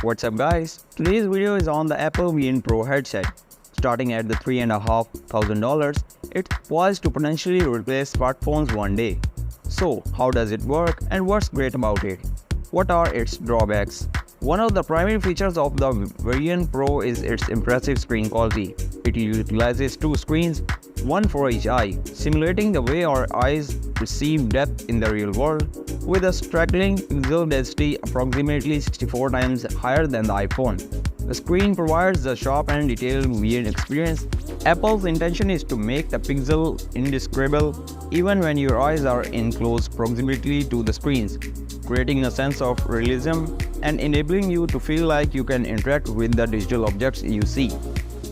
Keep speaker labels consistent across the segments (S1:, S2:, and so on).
S1: What's up guys? Today's video is on the Apple Vision Pro headset. Starting at the $3,500, it's poised to potentially replace smartphones one day. So how does it work and what's great about it? What are its drawbacks? One of the primary features of the Vision Pro is its impressive screen quality. It utilizes two screens, one for each eye, simulating the way our eyes perceive depth in the real world, with a striking pixel density approximately 64 times higher than the iPhone. The screen provides a sharp and detailed viewing experience. Apple's intention is to make the pixel indescribable even when your eyes are in close proximity to the screens, creating a sense of realism and enabling you to feel like you can interact with the digital objects you see.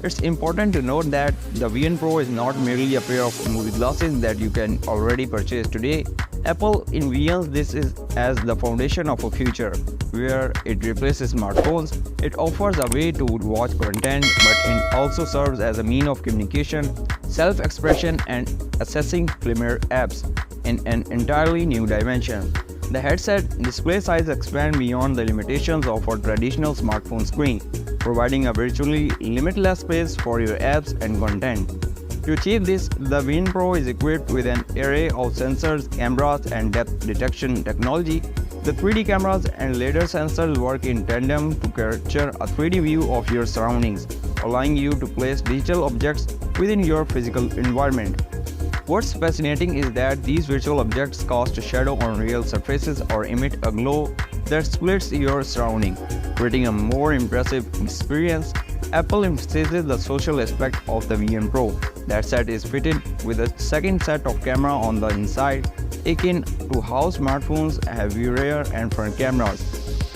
S1: It's important to note that the Vision Pro is not merely a pair of movie glasses that you can already purchase today. Apple envisions this as the foundation of a future where it replaces smartphones. It offers a way to watch content, but it also serves as a means of communication, self-expression, and accessing familiar apps in an entirely new dimension. The headset display size expands beyond the limitations of a traditional smartphone screen, providing a virtually limitless space for your apps and content. To achieve this, the Vision Pro is equipped with an array of sensors, cameras, and depth detection technology. The 3D cameras and LiDAR sensors work in tandem to capture a 3D view of your surroundings, allowing you to place digital objects within your physical environment. What's fascinating is that these virtual objects cast a shadow on real surfaces or emit a glow that splits your surrounding, creating a more impressive experience. Apple emphasizes the social aspect of the Vision Pro. That set is fitted with a second set of camera on the inside, akin to how smartphones have rear and front cameras.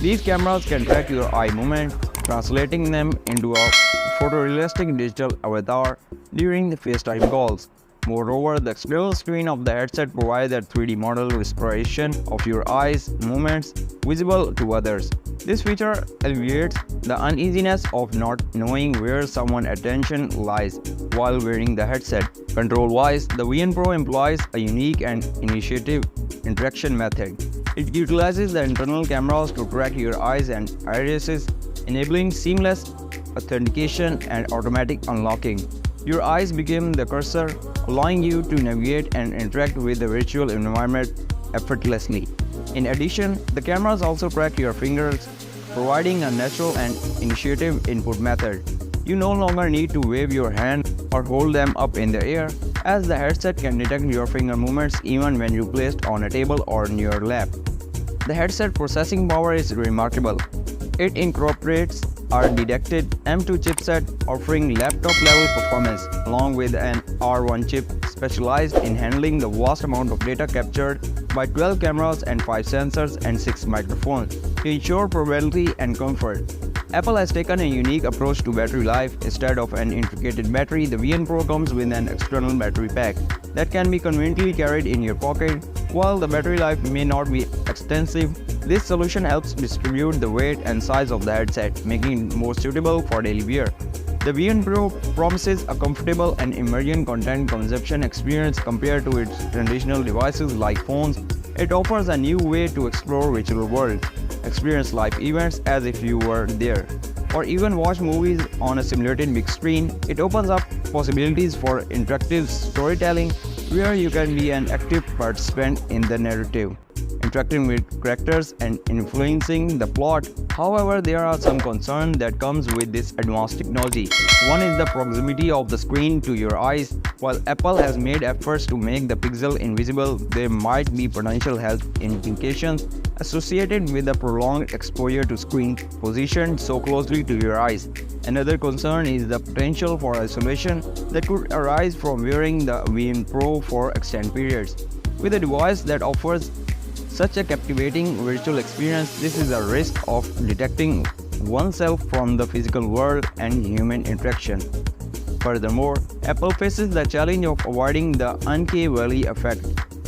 S1: These cameras can track your eye movement, translating them into a photorealistic digital avatar during the FaceTime calls. Moreover, the external screen of the headset provides a 3D model representation of your eyes' movements visible to others. This feature alleviates the uneasiness of not knowing where someone's attention lies while wearing the headset. Control-wise, the Vision Pro employs a unique and initiative interaction method. It utilizes the internal cameras to track your eyes and irises, enabling seamless authentication and automatic unlocking. Your eyes become the cursor, allowing you to navigate and interact with the virtual environment effortlessly. In addition, the cameras also track your fingers, providing a natural and intuitive input method. You no longer need to wave your hand or hold them up in the air, as the headset can detect your finger movements even when you placed on a table or in your lap. The headset processing power is remarkable. It incorporates our dedicated M2 chipset, offering laptop-level performance, along with an R1 chip specialized in handling the vast amount of data captured by 12 cameras and 5 sensors and 6 microphones to ensure portability and comfort. Apple has taken a unique approach to battery life. Instead of an integrated battery, the Vision Pro comes with an external battery pack that can be conveniently carried in your pocket. While the battery life may not be extensive, this solution helps distribute the weight and size of the headset, making it more suitable for daily wear. The Vision Pro promises a comfortable and immersive content consumption experience compared to its traditional devices like phones. It offers a new way to explore virtual world, experience live events as if you were there, or even watch movies on a simulated big screen. It opens up possibilities for interactive storytelling where you can be an active participant in the narrative, interacting with characters and influencing the plot. However, there are some concerns that comes with this advanced technology. One is the proximity of the screen to your eyes. While Apple has made efforts to make the pixel invisible, there might be potential health implications associated with the prolonged exposure to screen positioned so closely to your eyes. Another concern is the potential for isolation that could arise from wearing the Vision Pro for extended periods. With a device that offers such a captivating virtual experience, this is a risk of detecting oneself from the physical world and human interaction. Furthermore, Apple faces the challenge of avoiding the uncanny valley effect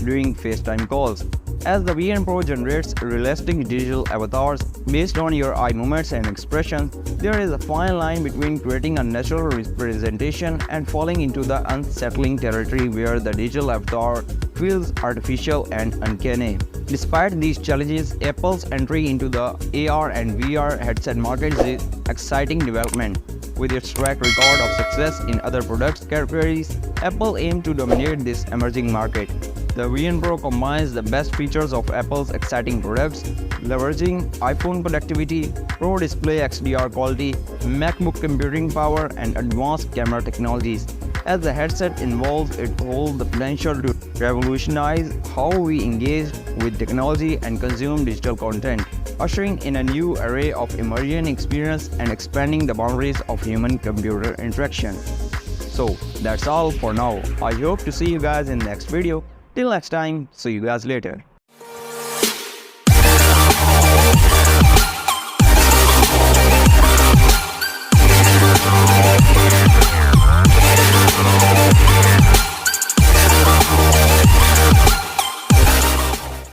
S1: during FaceTime calls, as the Vision Pro generates realistic digital avatars based on your eye movements and expressions. There is a fine line between creating a natural representation and falling into the unsettling territory where the digital avatar feels artificial and uncanny. Despite these challenges, Apple's entry into the AR and VR headset market is an exciting development. With its track record of success in other product categories, Apple aims to dominate this emerging market. The Vision Pro combines the best features of Apple's exciting products, leveraging iPhone connectivity, Pro Display XDR quality, MacBook computing power, and advanced camera technologies. As the headset evolves, it holds the potential to revolutionize how we engage with technology and consume digital content, ushering in a new array of immersion experience and expanding the boundaries of human-computer interaction. So that's all for now. I hope to see you guys in the next video. Till next time, see you guys later.